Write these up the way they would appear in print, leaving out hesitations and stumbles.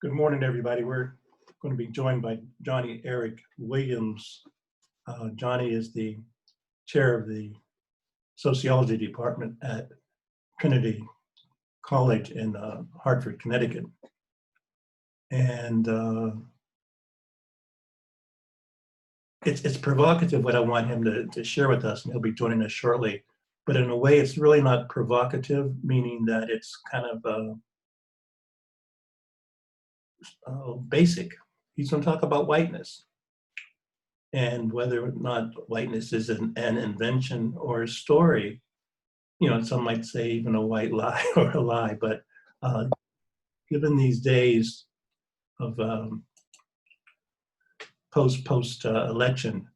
Good morning, everybody. We're going to be joined by Johnny Eric Williams. Johnny is the chair of the sociology department at Trinity College in Hartford, Connecticut. And it's provocative what I want him to share with us, and he'll be joining us shortly. But in a way, it's really not provocative, meaning that it's kind of basic. He's going to talk about whiteness and whether or not whiteness is an invention or a story. You know, some might say even a white lie or a lie, but given these days of post election,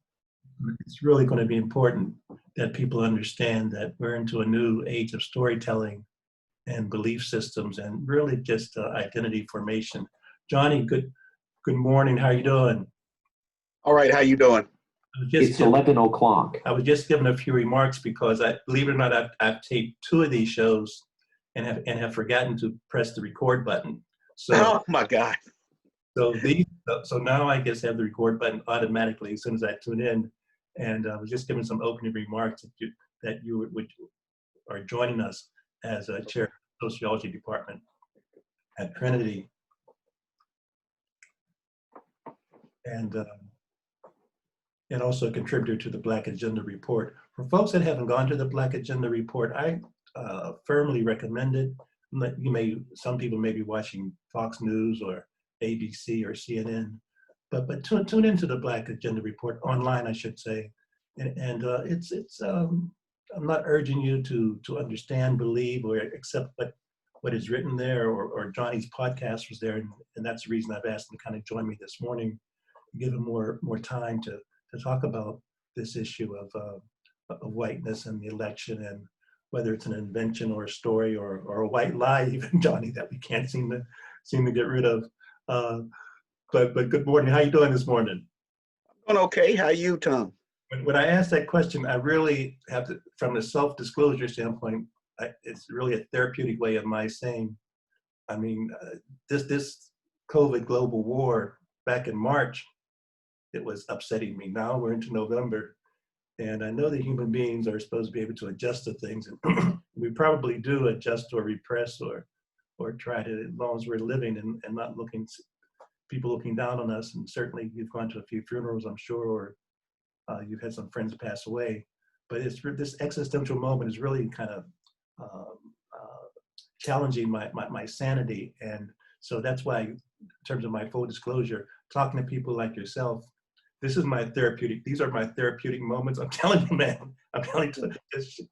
it's really going to be important that people understand that we're into a new age of storytelling and belief systems and really just identity formation. Johnny, good morning. How are you doing? All right, how you doing? It's 11 o'clock. I was just giving a few remarks because believe it or not, I've taped 2 of these shows and have forgotten to press the record button. So, oh my God. So now I guess I have the record button automatically as soon as I tune in. And I was just giving some opening remarks that you are joining us as a chair of the sociology department at Trinity. And also a contributor to the Black Agenda Report. For folks that haven't gone to the Black Agenda Report, I firmly recommend it. Some people may be watching Fox News or ABC or CNN, but tune into the Black Agenda Report online, I should say. And I'm not urging you to understand, believe, or accept what is written there, or Johnny's podcast was there, and that's the reason I've asked him to kind of join me this morning, give him more time to talk about this issue of whiteness and the election, and whether it's an invention or a story or a white lie, even, Johnny, that we can't seem to get rid of. But good morning. How you doing this morning? I'm doing okay. How you, Tom? When I asked that question, I really have to, from a self-disclosure standpoint, it's really a therapeutic way of my saying, I mean, this COVID global war back in March, it was upsetting me. Now we're into November, and I know that human beings are supposed to be able to adjust to things, and we probably do adjust or repress or try to, as long as we're living and not people looking down on us. And certainly you've gone to a few funerals, I'm sure, or you've had some friends pass away. But this existential moment is really kind of challenging my sanity, and so that's why, in terms of my full disclosure, talking to people like yourself, these are my therapeutic moments. I'm telling you, man. I'm telling you,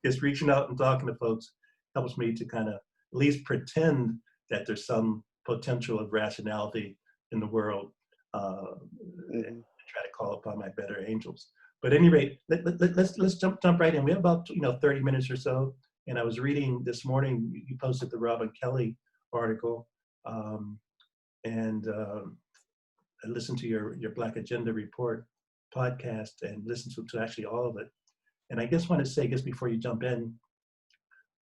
just reaching out and talking to folks helps me to kind of at least pretend that there's some potential of rationality in the world, and try to call upon my better angels. But at any rate, let's jump right in. We have about 30 minutes or so. And I was reading this morning, you posted the Robin Kelly article, and I listened to your Black Agenda Report podcast and listened to actually all of it. And I just want to say, just before you jump in,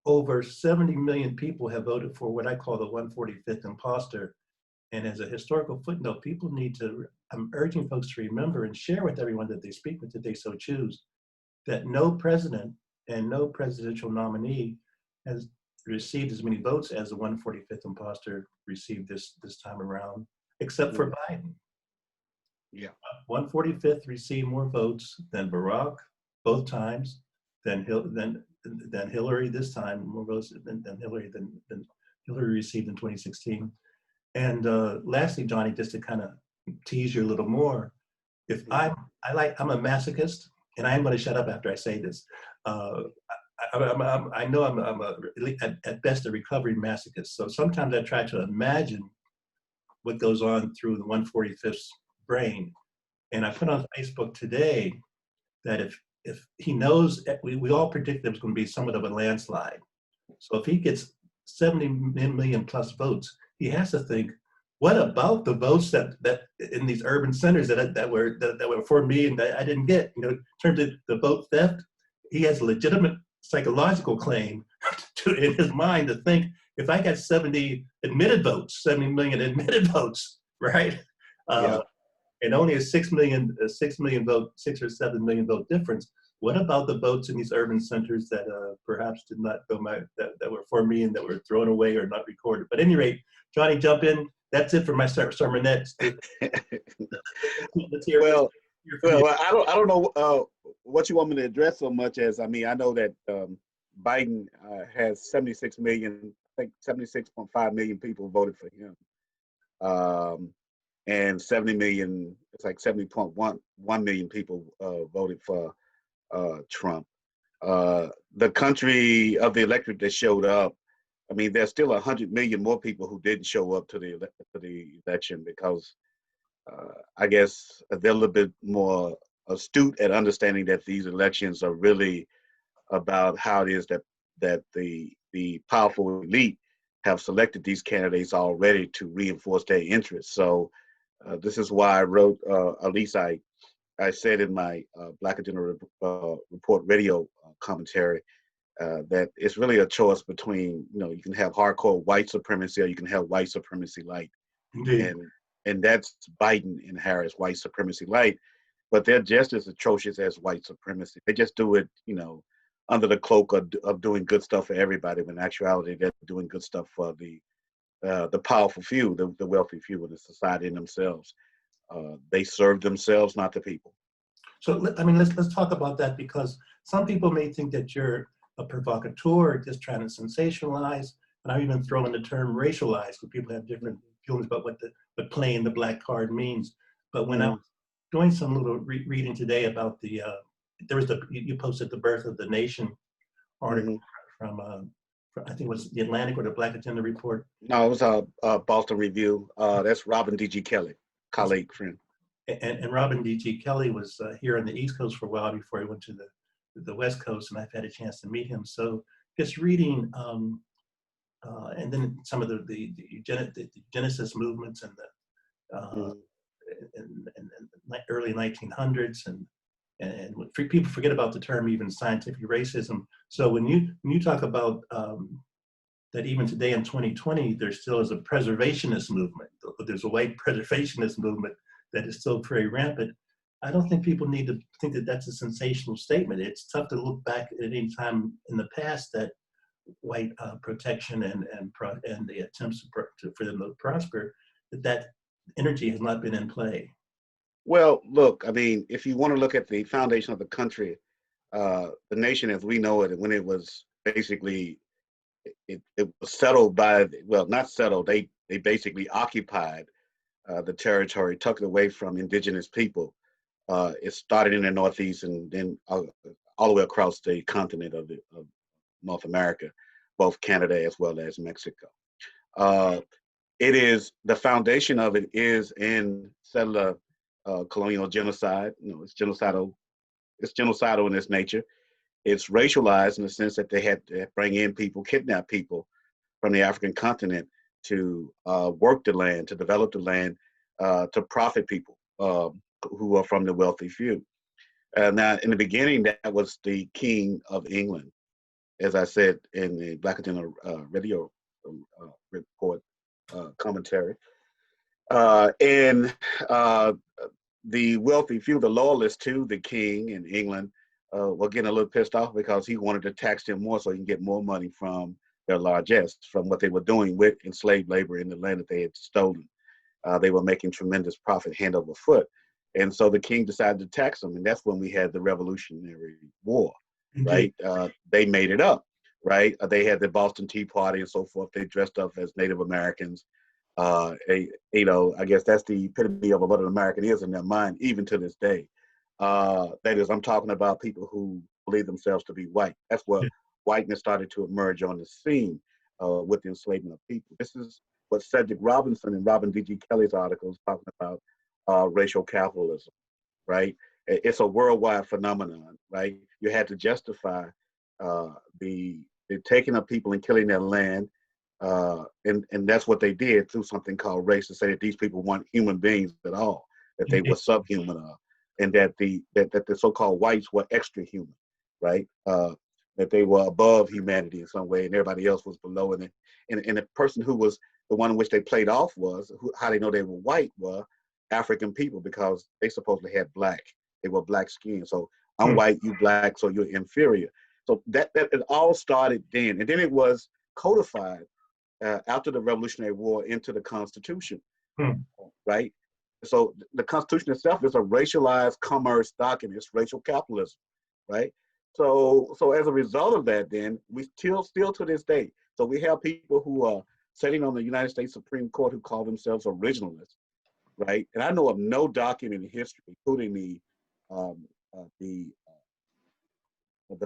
over 70 million people have voted for what I call the 145th imposter. And as a historical footnote, people need to, I'm urging folks to remember and share with everyone that they speak with, that they so choose, that no president and no presidential nominee has received as many votes as the 145th imposter received this time around, except for Biden. Yeah. 145th received more votes than Barack both times, than Hillary this time, more votes than Hillary received in 2016. And lastly, Johnny, just to kind of tease you a little more, if I'm a masochist, and I am going to shut up after I say this. I know I'm at best a recovering masochist. So sometimes I try to imagine what goes on through the 145th's brain. And I put on Facebook today that if he knows, we all predicted it was going to be somewhat of a landslide. So if he gets 70 million plus votes, he has to think, what about the votes that in these urban centers that were for me and that I didn't get? In terms of the vote theft, he has a legitimate psychological claim in his mind to think if I got 70 admitted votes, 70 million admitted votes, right? Yeah. And only a 6 million vote, 6 or 7 million vote difference. What about the votes in these urban centers that perhaps did not go that were for me and that were thrown away or not recorded? But at any rate, Johnny, jump in. That's it for my sermonette. Let's hear, Well, from you. I don't know what you want me to address so much as, I mean, I know that Biden has 76 million, I think 76.5 million people voted for him. And 70 million, it's like 70.1 million people voted for Trump. The country of the electorate that showed up, I mean, there's still 100 million more people who didn't show up to the election because I guess they're a little bit more astute at understanding that these elections are really about how it is that the powerful elite have selected these candidates already to reinforce their interests. So this is why I wrote, at least I said in my Black Agenda Report radio commentary, that it's really a choice between, you can have hardcore white supremacy or you can have white supremacy light. Indeed. And that's Biden and Harris, white supremacy light, but they're just as atrocious as white supremacy. They just do it, under the cloak of doing good stuff for everybody, when in actuality they're doing good stuff for the powerful few, the wealthy few in the society in themselves. They serve themselves, not the people. So let's talk about that, because some people may think that you're a provocateur, just trying to sensationalize, and I even throw in the term racialize, because people have different feelings about what playing the black card means. But when I was doing some little reading today about you posted the Birth of the Nation article from I think it was the Atlantic or the Black Agenda Report. No, it was a Boston Review. That's Robin D.G. Kelly, colleague, friend. And Robin D.G. Kelly was here on the East Coast for a while before he went to the West Coast, and I've had a chance to meet him. So just reading, and then some of the eugenicist movements and the early 1900s, and people forget about the term even scientific racism. So when you talk about that even today in 2020, there still is a preservationist movement. There's a white preservationist movement that is still very rampant. I don't think people need to think that that's a sensational statement. It's tough to look back at any time in the past that white protection and the attempts for them to prosper, that energy has not been in play. Well, look, I mean, if you want to look at the foundation of the country, the nation as we know it, when it was basically, it was settled by, well, not settled, they basically occupied the territory, took it away from indigenous people. It started in the Northeast and then all the way across the continent of North America, both Canada as well as Mexico. It is, the foundation of it is in settler colonial genocide. It's genocidal. It's genocidal in its nature. It's racialized in the sense that they had to bring in people, kidnap people from the African continent to work the land, to develop the land, to profit people who are from the wealthy few. Now, in the beginning, that was the King of England, as I said in the Black Agenda radio report commentary. And the wealthy few, the loyalists to the king in England, were getting a little pissed off because he wanted to tax them more so he can get more money from their largesse, from what they were doing with enslaved labor in the land that they had stolen. They were making tremendous profit hand over foot. And so the king decided to tax them. And that's when we had the Revolutionary War, right? They made it up, right? They had the Boston Tea Party and so forth. They dressed up as Native Americans. I guess that's the epitome of what an American is in their mind, even to this day. That is, I'm talking about people who believe themselves to be white. That's where whiteness started to emerge on the scene with the enslavement of people. This is what Cedric Robinson and Robin D.G. Kelly's articles talking about racial capitalism, right? It's a worldwide phenomenon, right? You had to justify the taking of people and killing their land. And that's what they did through something called race, to say that these people weren't human beings at all, that they were subhuman, and that the so-called whites were extra human, right? that they were above humanity in some way, and everybody else was below. And the person who was the one in which they played off was how they know they were white were African people, because they supposedly had they were black skin. So I'm white, you black, so you're inferior. So that it all started then, and then it was codified after the Revolutionary War into the Constitution, right? So the Constitution itself is a racialized commerce document. It's racial capitalism, right? So as a result of that, then we still to this day. So we have people who are sitting on the United States Supreme Court who call themselves originalists, right? And I know of no document in history, including the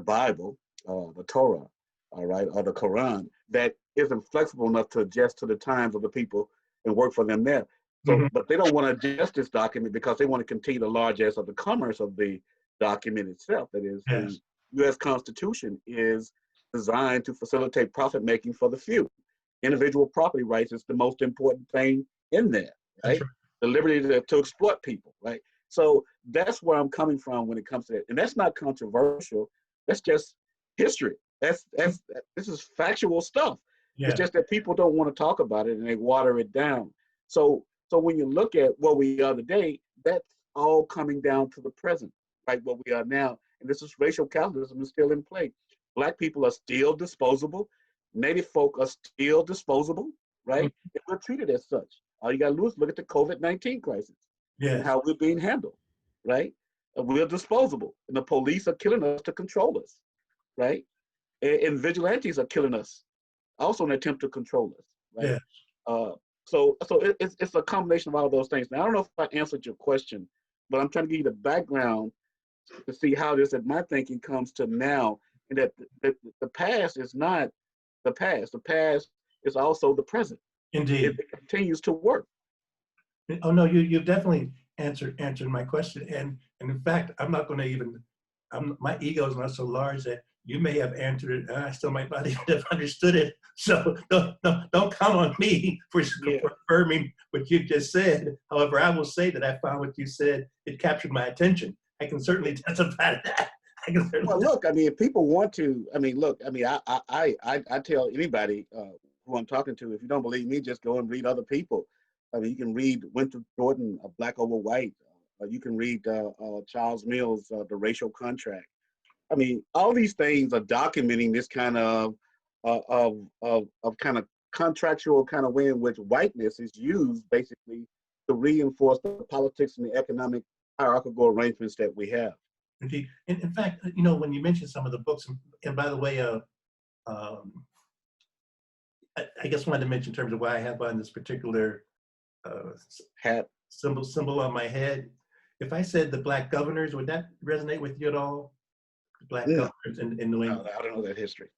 Bible, the Torah, all right, or the Quran, that isn't flexible enough to adjust to the times of the people and work for them there. So, but they don't want to adjust this document because they want to continue the largesse of the commerce of the document itself. That is, the U.S. Constitution is designed to facilitate profit making for the few. Individual property rights is the most important thing in there, right? The liberty to exploit people, right? So that's where I'm coming from when it comes to that, and that's not controversial. That's just history. This is factual stuff. Yeah. It's just that people don't want to talk about it and they water it down. So when you look at what we are today, that's all coming down to the present, right? What we are now, and this is racial capitalism is still in play. Black people are still disposable. Native folk are still disposable, right? And we're treated as such. All you got to do is look at the COVID-19 crisis and how we're being handled, right? We're disposable, and the police are killing us to control us, right? And vigilantes are killing us, also in an attempt to control us, right? So it's a combination of all those things. Now, I don't know if I answered your question, but I'm trying to give you the background to see how this, in my thinking, comes to now, and that the past is not the past. The past is also the present. Indeed. It continues to work. Oh no, you've definitely answered my question, and in fact, I'm not going to even. My ego is not so large that you may have answered it, and I still might not even have understood it. So don't come on me for confirming what you've just said. However, I will say that I found what you said. It captured my attention. I can certainly testify to that. Well, look, I mean, if people want to, I mean, look, I mean, I tell anybody who I'm talking to, if you don't believe me, just go and read other people. I mean, you can read Winthrop Jordan, Black Over White. You can read Charles Mills, The Racial Contract. I mean, all these things are documenting this kind of kind of contractual kind of way in which whiteness is used basically to reinforce the politics and the economic hierarchical arrangements that we have. Indeed. In fact, you know, when you mentioned some of the books, and by the way, I guess wanted to mention in terms of why I have on this particular hat symbol on my head. If I said the Black governors, would that resonate with you at all? Black governors in New England. No, I don't know that history.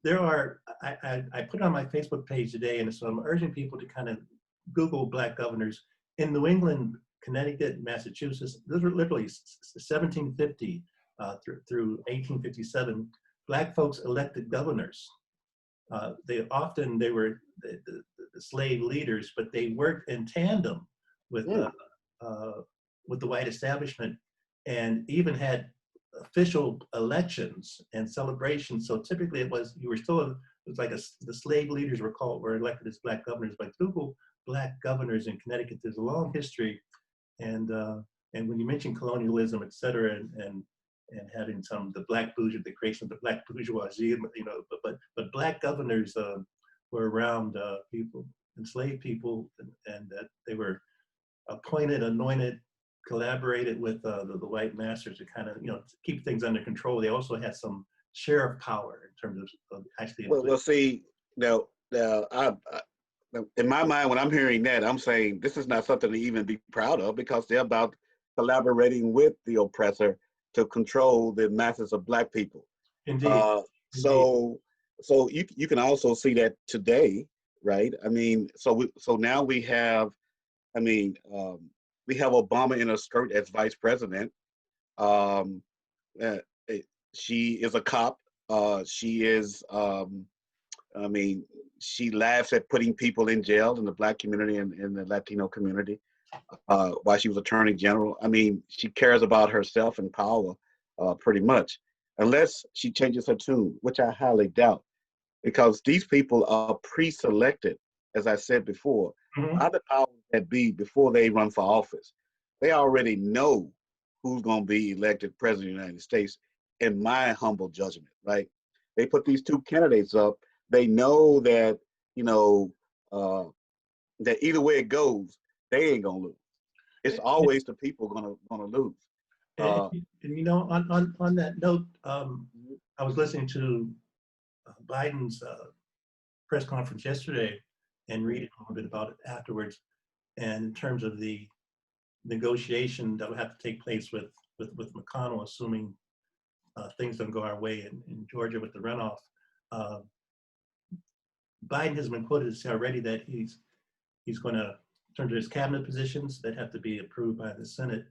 There are. I put it on my Facebook page today, and so I'm urging people to kind of Google Black governors in New England, Connecticut, Massachusetts. Those were literally 1750 through 1857. Black folks elected governors. They were the slave leaders, but they worked in tandem with the white establishment, and even had official elections and celebrations. So typically it was like the slave leaders were elected as Black governors. But Google Black governors in Connecticut. There's a long history, and when you mention colonialism, et cetera, and having the the creation of the Black bourgeoisie, you know, but Black governors were around enslaved people, and that they were appointed, anointed, collaborated with the white masters to kind of, you know, to keep things under control. They also had some sheriff power in terms of actually. Well, see, now in my mind, when I'm hearing that, I'm saying this is not something to even be proud of, because they're about collaborating with the oppressor to control the masses of Black people. Indeed. So you can also see that today, right? I mean, so now we have, I mean, we have Obama in a skirt as vice president. She is a cop. She is, I mean, she laughs at putting people in jail in the Black community and in the Latino community while she was Attorney General. I mean, she cares about herself and power pretty much. unless she changes her tune, which I highly doubt, because these people are pre-selected, as I said before, by the powers that be before they run for office. They already know who's going to be elected president of the United States, in my humble judgment, right? They put these two candidates up. They know that, that either way it goes, they ain't going to lose. It's always the people gonna lose. And on that note, I was listening to Biden's press conference yesterday and reading a little bit about it afterwards. And in terms of the negotiation that would have to take place with McConnell, assuming things don't go our way in Georgia with the runoff, Biden has been quoted to say already that he's going to, in terms of his cabinet positions that have to be approved by the Senate,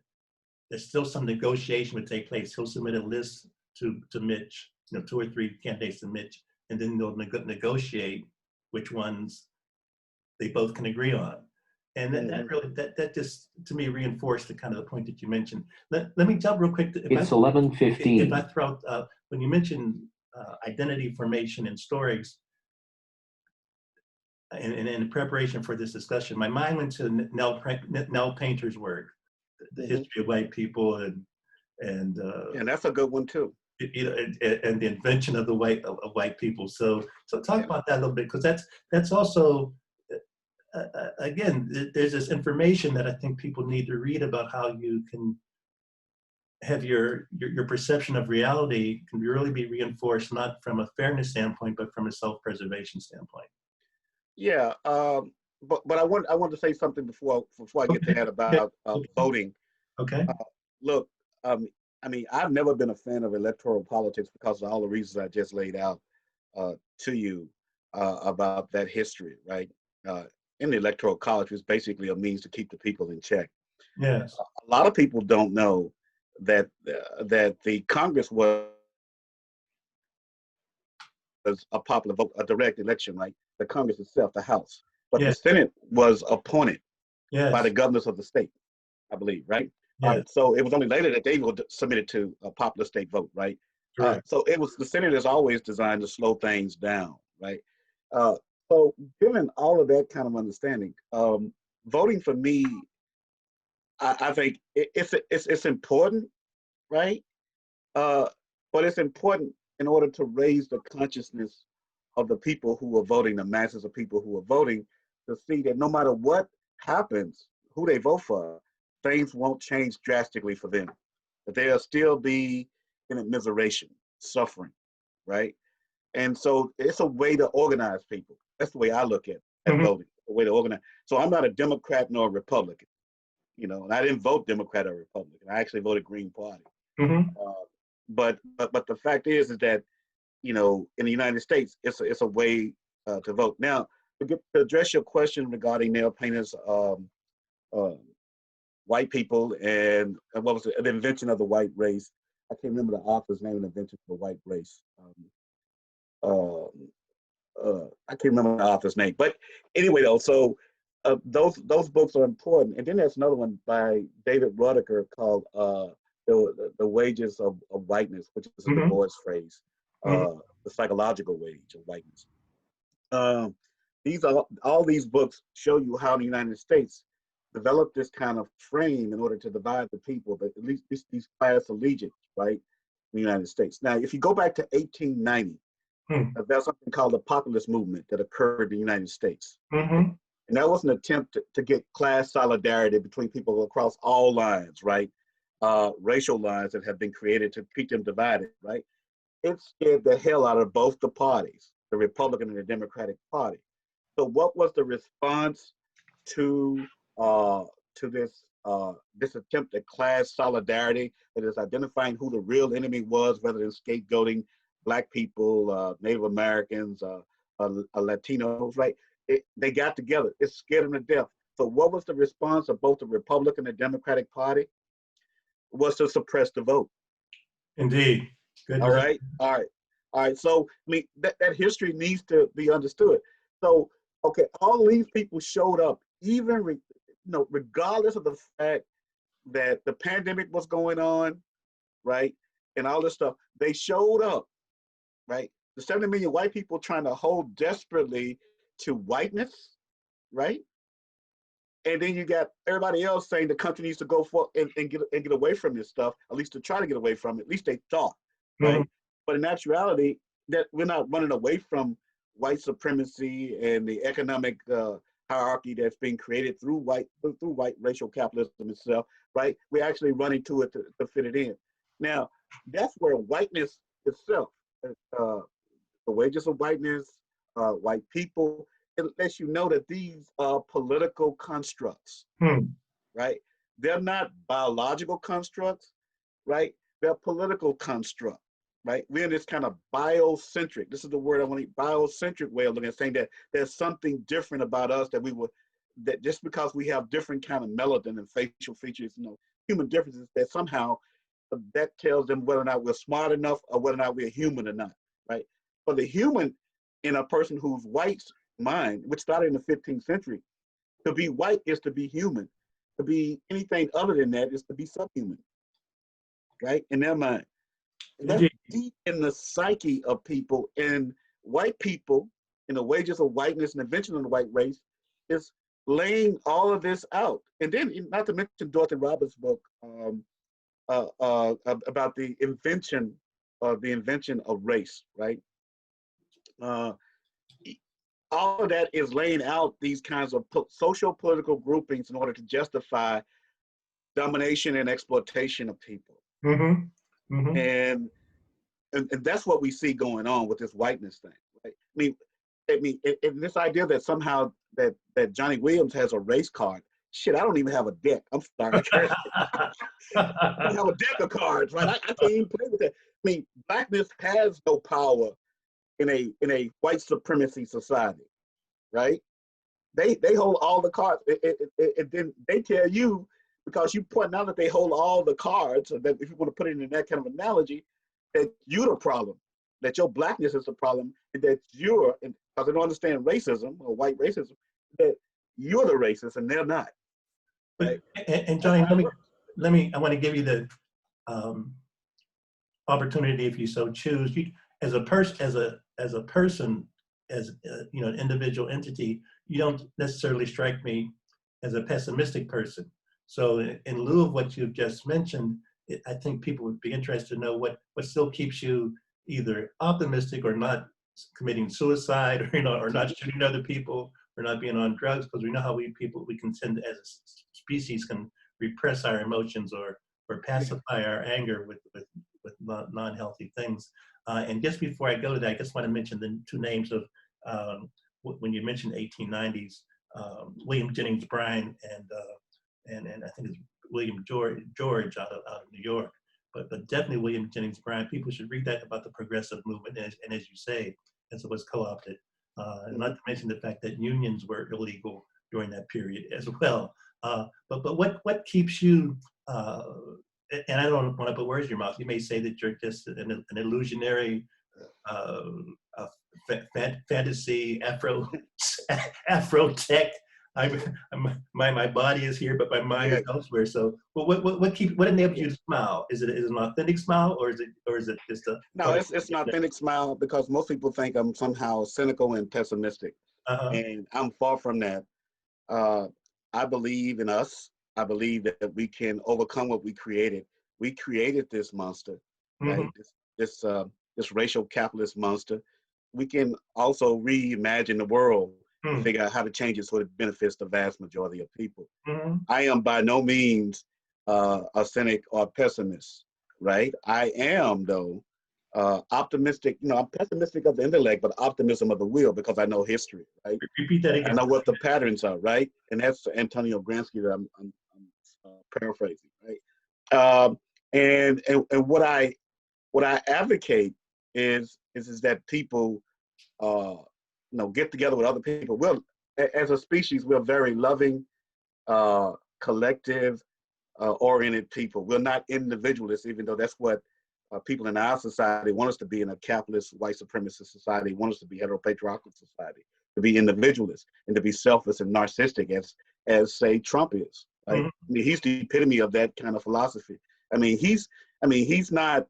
there's still some negotiation would take place. He'll submit a list to Mitch, 2 or 3 candidates to Mitch, and then they'll negotiate which ones they both can agree on. And that really, that just, to me, reinforced the kind of the point that you mentioned. Let me jump real quick. It's 11:15. If I throw out, when you mentioned identity formation and stories, and in preparation for this discussion, my mind went to Nell Painter's work, the history of white people, and that's a good one too. And the invention of white people. So talk about that a little bit, because that's also again, there's this information that I think people need to read about how you can have your perception of reality can really be reinforced, not from a fairness standpoint, but from a self-preservation standpoint. Yeah, but I want to say something before I get to that about voting. Okay. Look, I mean, I've never been a fan of electoral politics because of all the reasons I just laid out to you about that history, right? In the electoral college, is basically a means to keep the people in check. Yes. A lot of people don't know that the Congress was a popular vote, a direct election, right? The Congress itself, the House, but the Senate was appointed by the governors of the state, I believe, right? So it was only later that they were submitted to a popular state vote, right? So the Senate is always designed to slow things down, right? So given all of that kind of understanding, voting for me, I think it's important, right? But it's important in order to raise the consciousness of the people who are voting, the masses of people who are voting, to see that no matter what happens, who they vote for, things won't change drastically for them. That they'll still be in immiseration, suffering, right? And so it's a way to organize people. That's the way I look at voting, a way to organize. So I'm not a Democrat nor a Republican, and I didn't vote Democrat or Republican. I actually voted Green Party. But the fact is that, in the United States, it's a way to vote. Now, to address your question regarding Nell Painter's white people and what was it, the invention of the white race. I can't remember the author's name, the invention of the white race. I can't remember the author's name, but anyway, though, so those books are important. And then there's another one by David Rudiker called the Wages of Whiteness, which is a Du Bois phrase, the psychological wage of whiteness. All these books show you how the United States developed this kind of frame in order to divide the people, but at least these class allegiance, right, in the United States. Now, if you go back to 1890, there's something called the populist movement that occurred in the United States. And that was an attempt to get class solidarity between people across all lines, right? Racial lines that have been created to keep them divided, right? It scared the hell out of both the parties, the Republican and the Democratic Party. So what was the response to this attempt at class solidarity that is identifying who the real enemy was, rather than scapegoating Black people, Native Americans, Latinos, right? They got together. It scared them to death. So what was the response of both the Republican and Democratic Party? Was to suppress the vote. Indeed. Good. All right. So I mean that history needs to be understood. So okay, all these people showed up, even regardless of the fact that the pandemic was going on, right? and all this stuff, they showed up, right? The 70 million white people trying to hold desperately to whiteness, right? And then you got everybody else saying the country needs to go for and get away from this stuff, at least to try to get away from it. At least they thought, right? Mhm. But in actuality, that we're not running away from white supremacy and the economic hierarchy that's being created through white racial capitalism itself, right? We're actually running to it to fit it in. Now, that's where whiteness itself, the wages of whiteness, white people, it lets you know that these are political constructs, Hmm. right? They're not biological constructs, right? They're political constructs, right? We're in this kind of biocentric, this is the word I want to use, biocentric way of looking at saying that there's something different about us that that just because we have different kind of melanin and facial features, human differences, that somehow that tells them whether or not we're smart enough or whether or not we're human or not, right? For the human in a person who's white's mind, which started in the 15th century, to be white is to be human. To be anything other than that is to be subhuman, right? In their mind. And that's Indeed. deep in the psyche of people. And white people, in the wages of whiteness and invention of the white race, is laying all of this out. And then, not to mention Dorothy Roberts' book about the invention of race, right? All of that is laying out these kinds of social political groupings in order to justify domination and exploitation of people. Mm-hmm. Mm-hmm. And that's what we see going on with this whiteness thing. Right? I mean, and this idea that somehow that Johnny Williams has a race card. Shit, I don't even have a deck. I'm sorry. I don't have a deck of cards, right? I can't even play with that. I mean, blackness has no power in a white supremacy society, right? They hold all the cards. And then they tell you, because you point out that they hold all the cards, or that if you want to put it in that kind of analogy, that you're the problem, that your blackness is the problem, and that you're, because they don't understand racism or white racism, that you're the racist and they're not. Right? And Johnny, I want to give you the opportunity, if you so choose. As a person, as an individual entity, you don't necessarily strike me as a pessimistic person. So, in lieu of what you've just mentioned, I think people would be interested to know what still keeps you either optimistic or not committing suicide, or not shooting other people, or not being on drugs, because we know how we can tend, as a species, can repress our emotions or pacify our anger with non-healthy things. And just before I go to that, I just want to mention the two names of, when you mentioned 1890s, William Jennings Bryan and I think it's William George out of New York. But definitely William Jennings Bryan. People should read that about the progressive movement, and as you say, as it was co-opted. And not to mention the fact that unions were illegal during that period as well. But what keeps you? And I don't want to put words in your mouth. You may say that you're just an illusionary, fantasy Afro tech. My body is here, but my mind is elsewhere. So, what enables you to smile? Is it an authentic smile, or is it just a? No, it's an authentic smile, because most people think I'm somehow cynical and pessimistic, and I'm far from that. I believe in us. I believe that we can overcome what we created. We created this monster, right? This racial capitalist monster. We can also reimagine the world and figure out how to change it so it benefits the vast majority of people. I am by no means a cynic or a pessimist, right? I am, though, optimistic. I'm pessimistic of the intellect, but optimism of the will, because I know history, right? Repeat that again. I know what the patterns are, right? And that's Antonio Gramsci that I'm paraphrasing, right? And what I advocate is that people get together with other people. As a species, we're very loving, collective, oriented people. We're not individualists, even though that's what people in our society want us to be, in a capitalist, white supremacist society, want us to be heteropatriarchal society, to be individualists and to be selfish and narcissistic, as say Trump is. Right? I mean, he's the epitome of that kind of philosophy. I mean, he's not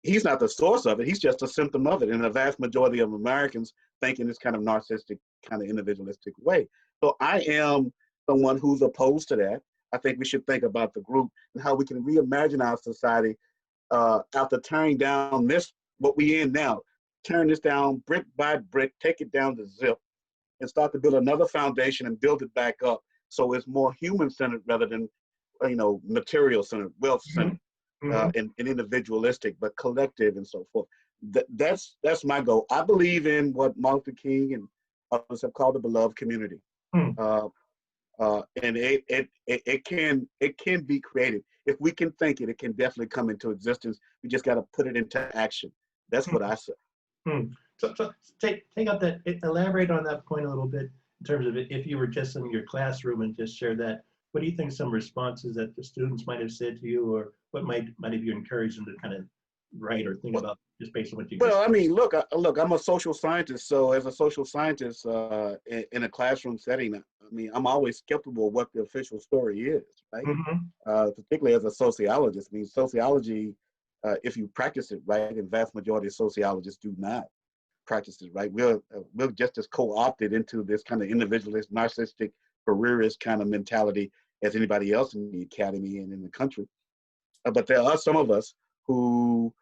he's not the source of it. He's just a symptom of it. And the vast majority of Americans think in this kind of narcissistic, kind of individualistic way. So I am someone who's opposed to that. I think we should think about the group and how we can reimagine our society after tearing down this, what we in now, turn this down brick by brick, take it down to zip, and start to build another foundation and build it back up so it's more human-centered rather than, material-centered, wealth-centered, and individualistic, but collective and so forth. That's my goal. I believe in what Martin Luther King and others have called the beloved community. And it can be created. If we can think it, it can definitely come into existence. We just got to put it into action. That's what I say. So take up that, elaborate on that point a little bit in terms of if you were just in your classroom and just share that. What do you think some responses that the students might have said to you, or what might have you encouraged them to kind of write or think about just based on what you just said? I mean, look, I'm a social scientist. So as a social scientist in a classroom setting, I mean, I'm always skeptical of what the official story is, right? Particularly as a sociologist. I mean, sociology, if you practice it right, and vast majority of sociologists do not practice it right, we're just as co-opted into this kind of individualist, narcissistic, careerist kind of mentality as anybody else in the academy and in the country. But there are some of us who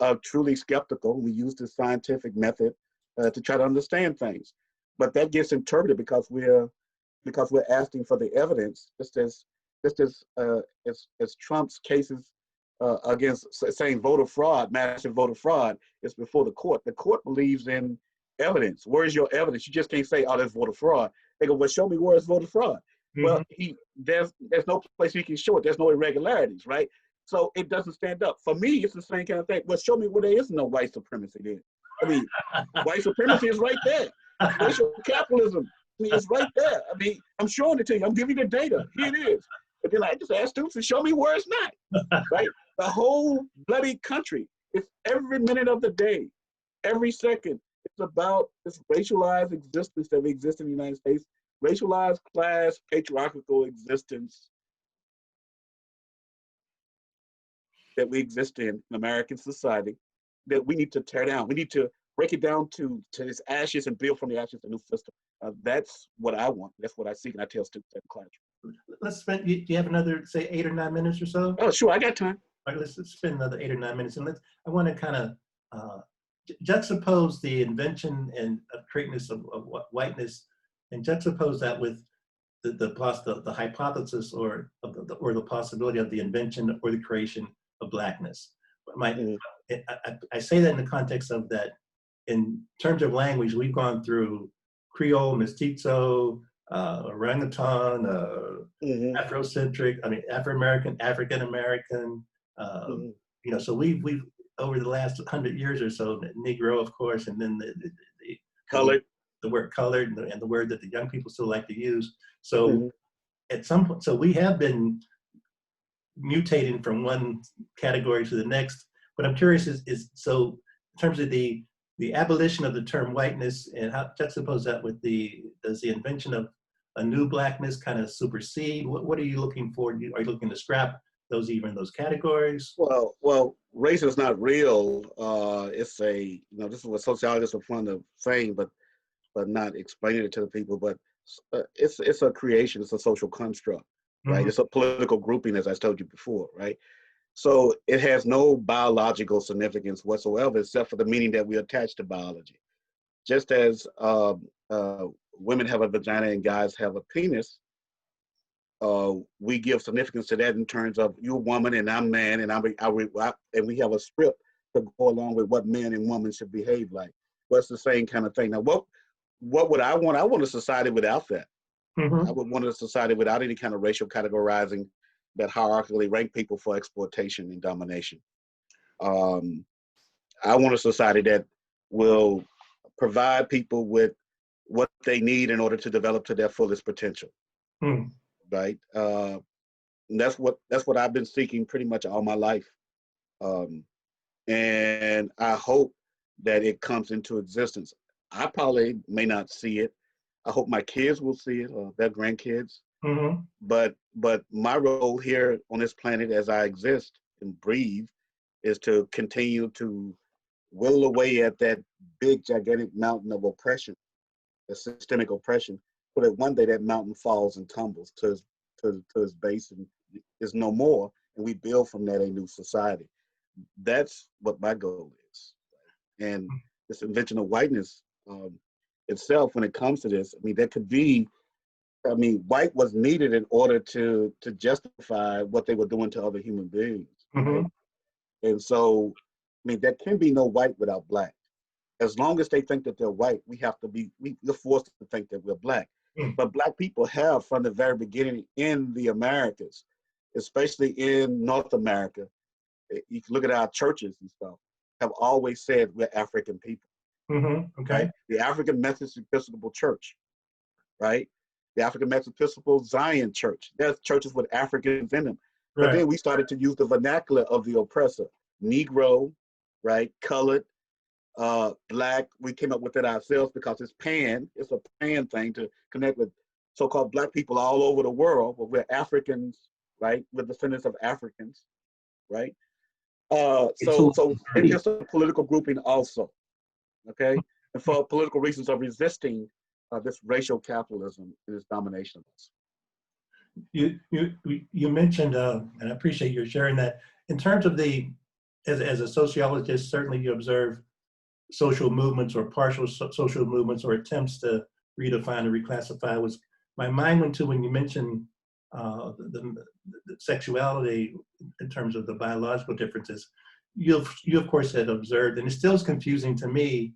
are truly skeptical. We use the scientific method to try to understand things, but that gets interpreted because we're asking for the evidence, just as Trump's cases against saying voter fraud, massive voter fraud, is before the court. The court believes in evidence. Where's your evidence? You just can't say, "Oh, there's voter fraud." They go, "Well, show me where it's voter fraud." Well, there's no place you can show it. There's no irregularities, right? So it doesn't stand up. For me, it's the same kind of thing. Well, show me where there is no white supremacy then. I mean, white supremacy is right there. Racial capitalism, I mean, it's right there. I mean, I'm showing it to you. I'm giving you the data. Here it is. And then I just ask students to show me where it's not, right? The whole bloody country, it's every minute of the day, every second. It's about this racialized existence that we exist in the United States, racialized class, patriarchal existence that we exist in American society that we need to tear down. We need to break it down to its ashes and build from the ashes a new system. That's what I want. That's what I seek, and I tell students in class. Let's spend, do you have another, say, 8 or 9 minutes or so? Oh, sure, I got time. All right, let's spend another 8 or 9 minutes, and I want to kind of juxtapose the invention and of greatness of whiteness, and juxtapose that with the hypothesis or the possibility of the invention or the creation of blackness. I say that in the context of that, in terms of language, we've gone through Creole, Mestizo, orangutan, Afrocentric, I mean, Afro-American, African-American, so we've over the last 100 years or so, Negro, of course, and then the colored, the word colored, and the word that the young people still like to use. So at some point, so we have been mutating from one category to the next. But I'm curious is so in terms of the abolition of the term whiteness, and how juxtapose that with does the invention of a new blackness kind of supersede? What are you looking for? Are you looking to scrap those categories? Well, race is not real. It's this is what sociologists are fond of saying, but not explaining it to the people. But it's a creation. It's a social construct, right? It's a political grouping, as I told you before, right? So it has no biological significance whatsoever, except for the meaning that we attach to biology. Just as women have a vagina and guys have a penis, we give significance to that in terms of you're a woman and I'm man, and and we have a script to go along with what men and women should behave like. Well, it's the same kind of thing. Now, what would I want? I want a society without that. I would want a society without any kind of racial categorizing that hierarchically rank people for exploitation and domination. I want a society that will provide people with what they need in order to develop to their fullest potential. Right? And that's what I've been seeking pretty much all my life. And I hope that it comes into existence. I probably may not see it. I hope my kids will see it, or their grandkids. But my role here on this planet as I exist and breathe is to continue to whittle away at that big, gigantic mountain of oppression, the systemic oppression, so that one day that mountain falls and tumbles to its base and is no more, and we build from that a new society. That's what my goal is. And this invention of whiteness itself, when it comes to this, I mean, that could be, I mean, white was needed in order to justify what they were doing to other human beings. Right? And so, I mean, there can be no white without black. As long as they think that they're white, we're forced to think that we're black. But black people have, from the very beginning in the Americas, especially in North America, you can look at our churches and stuff, have always said we're African people. Okay. Right? The African Methodist Episcopal Church, right? The African Methodist Episcopal Zion Church. There's churches with Africans in them. But Right. then we started to use the vernacular of the oppressor, Negro, right? Colored, black. We came up with it ourselves because it's a pan thing to connect with so-called black people all over the world, but we're Africans, right? We're descendants of Africans, right? So it's a political grouping also, okay? And for political reasons of resisting this racial capitalism and its domination of us. You mentioned, and I appreciate you sharing that, in terms of as a sociologist, certainly you observe social movements or partial social movements or attempts to redefine or reclassify. My mind went to when you mentioned the sexuality in terms of the biological differences. You of course had observed, and it still is confusing to me,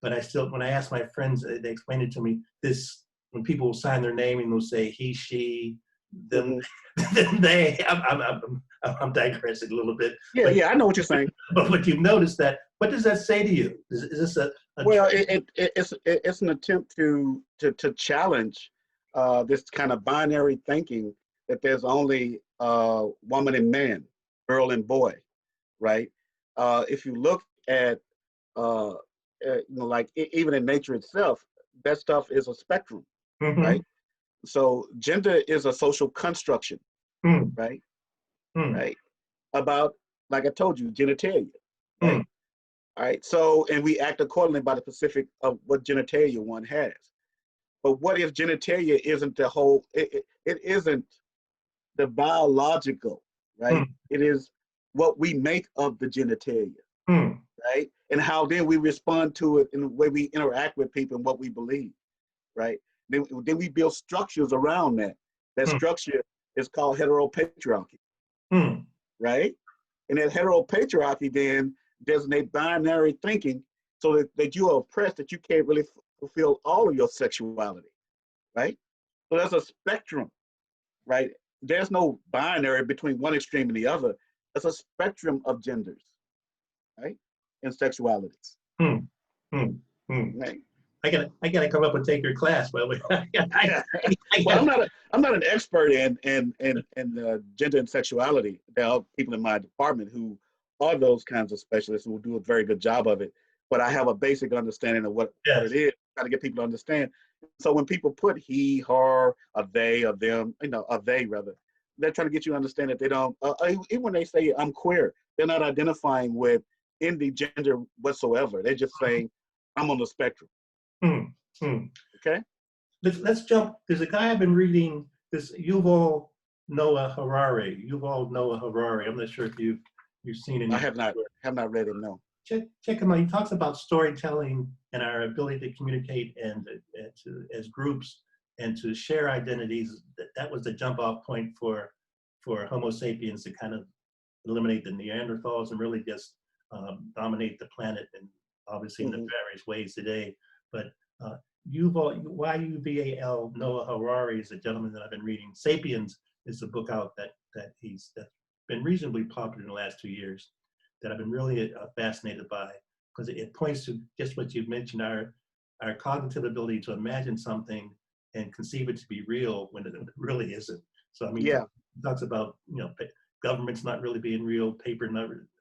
but when I ask my friends, they explain it to me, when people sign their name and they'll say he, she, them, then they, I'm digressing a little bit. Yeah, I know what you're saying. But you've noticed that. What does that say to you? Is this a well, it's an attempt to challenge this kind of binary thinking that there's only woman and man, girl and boy, right? If you look at like even in nature itself, that stuff is a spectrum, right? So gender is a social construction, right? Right? About, like I told you, genitalia, right? All right. So, and we act accordingly by the specific of what genitalia one has. But what if genitalia isn't the whole? It isn't the biological, right? It is what we make of the genitalia, right? And how then we respond to it in the way we interact with people and what we believe, right? Then we build structures around that. That structure is called heteropatriarchy, right? And that heteropatriarchy then designate binary thinking so that you are oppressed, that you can't really fulfill all of your sexuality, right? So there's a spectrum, right? There's no binary between one extreme and the other. There's a spectrum of genders, right? And sexualities. Right? I gotta come up and take your class, by the way. Well, I'm not an expert in gender and sexuality. There are people in my department who are those kinds of specialists who will do a very good job of it. But I have a basic understanding of what it is, trying to get people to understand. So when people put he, her, a they, or them, a they rather, they're trying to get you to understand that they don't, even when they say I'm queer, they're not identifying with any gender whatsoever. They're just saying I'm on the spectrum. Okay? Let's jump. There's a guy I've been reading, this Yuval Noah Harari. I'm not sure if you've seen it. I have not read him, no. Check him out. He talks about storytelling and our ability to communicate and as groups and to share identities. That was the jump off point for Homo sapiens to kind of eliminate the Neanderthals and really just dominate the planet, and obviously in the various ways today. But Yuval Noah Harari is a gentleman that I've been reading. Sapiens is a book out that's been reasonably popular in the last 2 years, that I've been really fascinated by, because it points to just what you've mentioned, our cognitive ability to imagine something and conceive it to be real when it really isn't. So I mean, it talks about governments not really being real,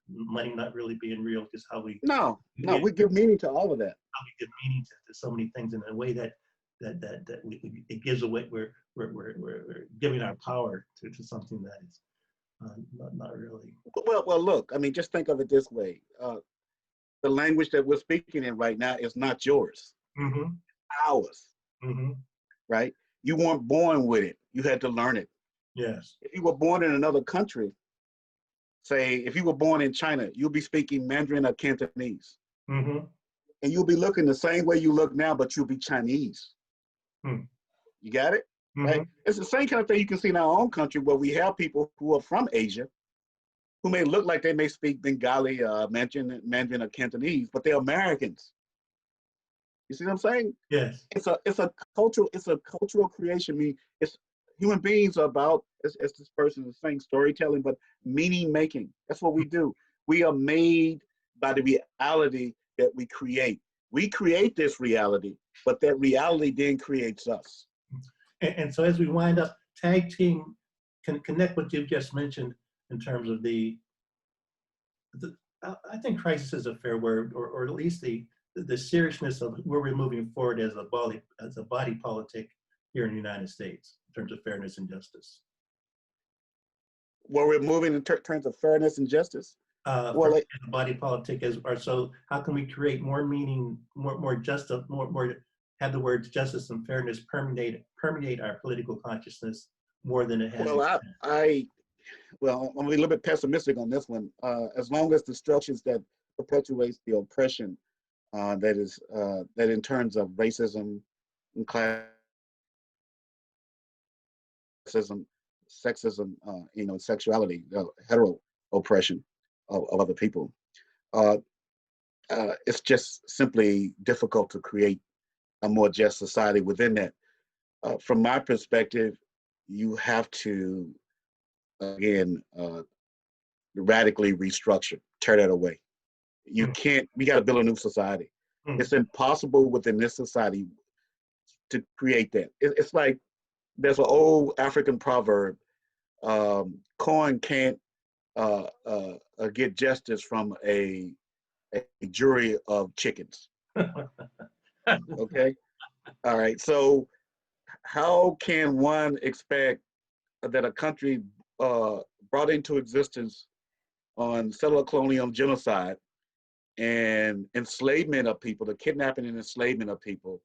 money not really being real, just how we we give meaning to all of that. How we give meaning to so many things in a way that it gives away. We're giving our power to something that is Not really. Well, look, I mean, just think of it this way. The language that we're speaking in right now is not yours, Mm-hmm. ours, Mm-hmm. right? You weren't born with it. You had to learn it. Yes. If you were born in another country, say if you were born in China, you'll be speaking Mandarin or Cantonese. Mm-hmm. And you'll be looking the same way you look now, but you'll be Chinese. Mm. You got it? Mm-hmm. Right? It's the same kind of thing you can see in our own country where we have people who are from Asia who may look like they may speak Bengali, Mandarin or Cantonese, but they're Americans. You see what I'm saying? Yes. It's a cultural creation. I mean, it's human beings are about, as this person is saying, storytelling, but meaning making. That's what we do. We are made by the reality that we create. We create this reality, but that reality then creates us. And so as we wind up, tag team can connect what you've just mentioned in terms of the I think crisis is a fair word, or at least the seriousness of where we're moving forward as a body politic here in the United States in terms of fairness and justice. Where we're moving in terms of fairness and justice. For Well, the body politic or so how can we create more meaning, more justice, more have the words justice and fairness permeate our political consciousness more than it has. well, well, I'm a little bit pessimistic on this one. As long as the structures that perpetuates the oppression, that in terms of racism and classism, sexism, sexuality, hetero oppression of other people, uh, it's just simply difficult to create a more just society within that. From my perspective, you have to again radically restructure, tear that away. You can't. We got to build a new society. It's impossible within this society to create that. It's like there's an old African proverb: "Corn can't get justice from a jury of chickens." Okay, all right. So how can one expect that a country brought into existence on settler colonial genocide and enslavement of people, the kidnapping and enslavement of people,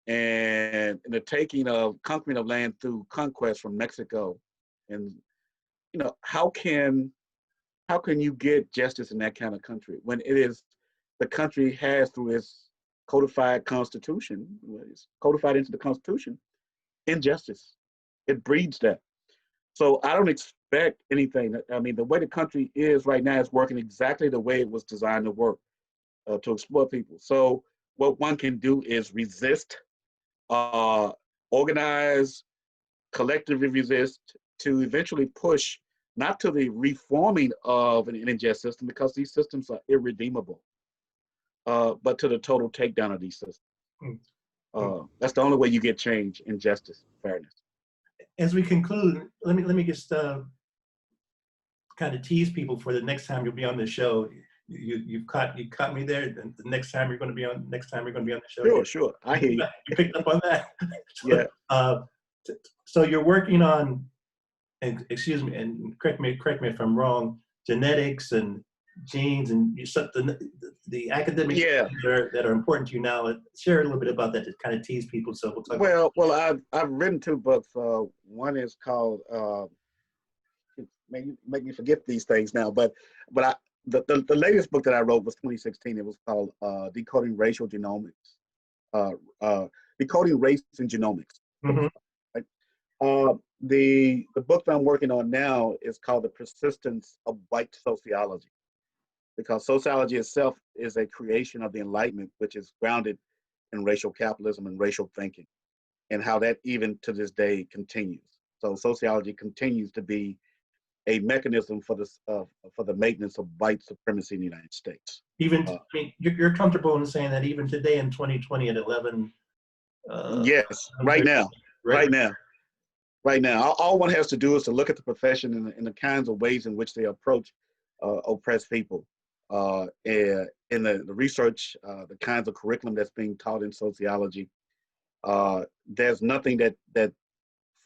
and the conquering of land through conquest from Mexico, and how can you get justice in that kind of country when it is the country has through its codified constitution, it's codified into the constitution, injustice. It breeds that. So I don't expect anything. I mean, the way the country is right now is working exactly the way it was designed to work, to exploit people. So what one can do is resist, uh, organize, collectively resist to eventually push not to the reforming of an unjust system because these systems are irredeemable, but to the total takedown of these systems. That's the only way you get change, injustice, fairness. As we conclude, let me just kind of tease people for the next time you'll be on the show. You caught me there. And the next time you're going to be on the show. Sure. I hear you. You picked up on that. So, yeah. So you're working on, and excuse me, and correct me if I'm wrong, genetics and genes and the academics that are important to you now. Share a little bit about that to kind of tease people. So we'll talk. Well, I've written 2 books. One is called make me forget these things now, but the latest book that I wrote was 2016. It was called Decoding Racial Genomics, Decoding Race and Genomics. Mm-hmm. Right? The book that I'm working on now is called The Persistence of White Sociology, because sociology itself is a creation of the Enlightenment, which is grounded in racial capitalism and racial thinking, and how that even to this day continues. So sociology continues to be a mechanism for the maintenance of white supremacy in the United States. Even I mean, you're comfortable in saying that even today in 2020 at 11. Yes, right now. All one has to do is to look at the profession and the kinds of ways in which they approach oppressed people, and in the research, the kinds of curriculum that's being taught in sociology. There's nothing that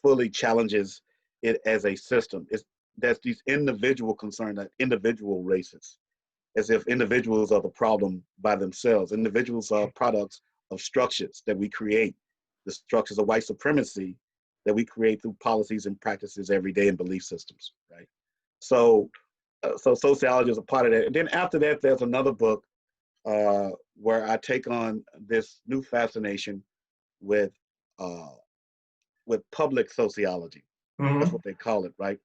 fully challenges it as a system. there's these individual concerns, that individual races, as if individuals are the problem by themselves. Individuals are products of structures that we create, the structures of white supremacy that we create through policies and practices every day and belief systems, right? So, so sociology is a part of that. And then after that, there's another book where I take on this new fascination with public sociology. Mm-hmm. That's what they call it, right?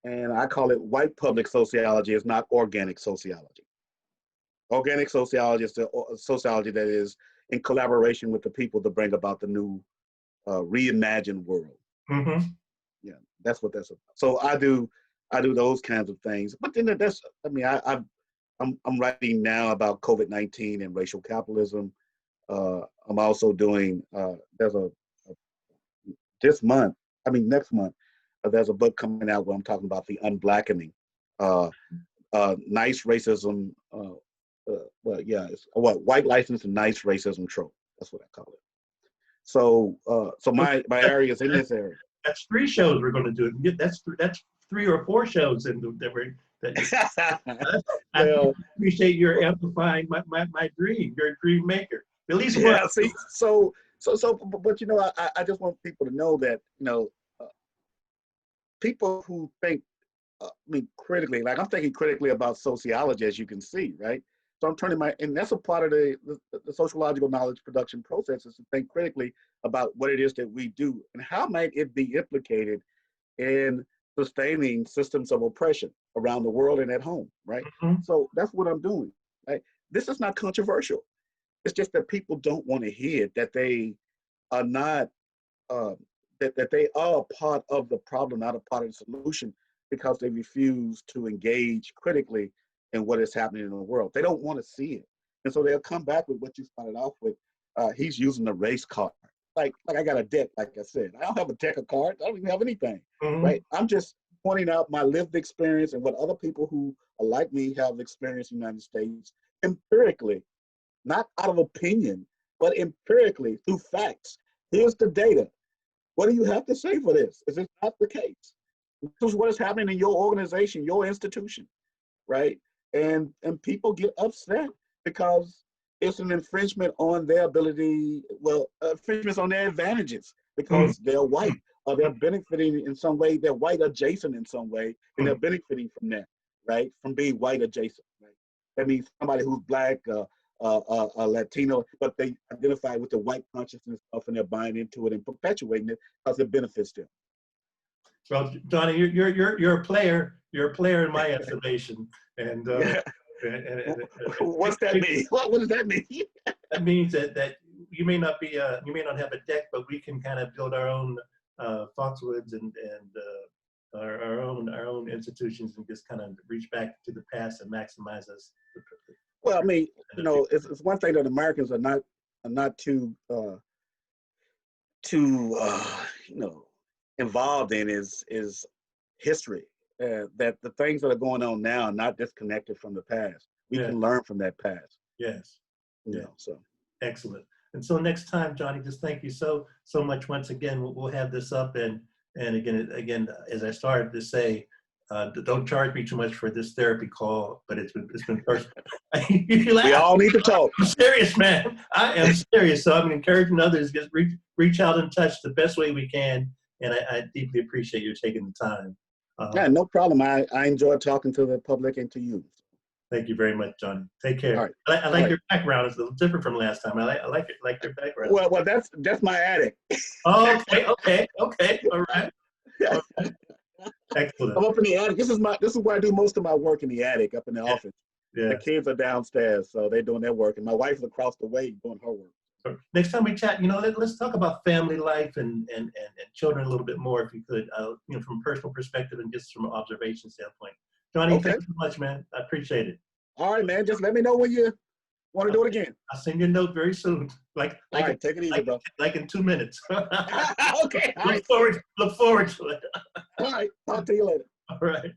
And I call it white public sociology. It's not organic sociology. Organic sociology is the sociology that is in collaboration with the people to bring about the new reimagined world. Mm-hmm. Yeah, that's what that's about. So I do those kinds of things. But then that's, I mean, I'm writing now about COVID-19 and racial capitalism. I'm also doing next month, there's a book coming out where I'm talking about the unblackening, nice racism. White license and nice racism trope. That's what I call it. So, so my area is in this area. That's 3 shows we're going to do. That's 3 or 4 shows that I appreciate your amplifying my dream. You're a dream maker. At least one. Yeah. See, but you know, I just want people to know that, you know, people who think, critically, like I'm thinking critically about sociology, as you can see, right? So I'm turning and that's a part of the sociological knowledge production process, is to think critically about what it is that we do and how might it be implicated in sustaining systems of oppression around the world and at home, right? Mm-hmm. So that's what I'm doing, right? This is not controversial. It's just that people don't want to hear that they are not, that they are a part of the problem, not a part of the solution, because they refuse to engage critically in what is happening in the world. They don't want to see it. And so they'll come back with what you started off with. He's using the race card. Like I got a deck, like I said. I don't have a deck of cards. I don't even have anything, right? I'm just pointing out my lived experience and what other people who are like me have experienced in the United States empirically, not out of opinion, but empirically through facts. Here's the data. What do you have to say for this? Is this not the case? This is what is happening in your organization, your institution, right? And people get upset because it's an infringement on their ability, infringements on their advantages because they're white, or they're benefiting in some way, they're white adjacent in some way, and they're benefiting from that, right? From being white adjacent, right? That means somebody who's Black, Latino, but they identify with the white consciousness stuff and they're buying into it and perpetuating it because it benefits them. Well, Johnny, you're a player. You're a player in my estimation. And, what's that mean? What does that mean? That means that you may not have a deck, but we can kind of build our own Foxwoods and our own institutions and just kind of reach back to the past and maximize us. Well, I mean, you know, it's one thing that Americans are not too involved in is history. That the things that are going on now are not disconnected from the past. We can learn from that past. Yes. You know, so excellent. And so next time, Johnny, just thank you so much once again. We'll have this up and again, as I started to say, don't charge me too much for this therapy call, but it's been personal. We all need to talk. I'm serious, man. I am serious. So I'm encouraging others, just reach out and touch the best way we can. And I deeply appreciate you taking the time. Yeah, no problem. I enjoy talking to the public and to you. Thank you very much, Johnny. Take care. All right. I like your background. It's a little different from last time. I like your background. Well, that's my attic. Oh, okay. All right. Excellent. I'm up in the attic. This is where I do most of my work, in the attic, up in the office. Yeah. The kids are downstairs, so they're doing their work, and my wife's across the way doing her work. Next time we chat, let's talk about family life and children a little bit more, if you could, from a personal perspective and just from an observation standpoint. Johnny, thank you so much, man. I appreciate it. All right, man. Just let me know when you want to do it again. I'll send you a note very soon. All right, take it easy, bro. Like in 2 minutes. Okay. Look forward to it. All right. Talk to you later. All right.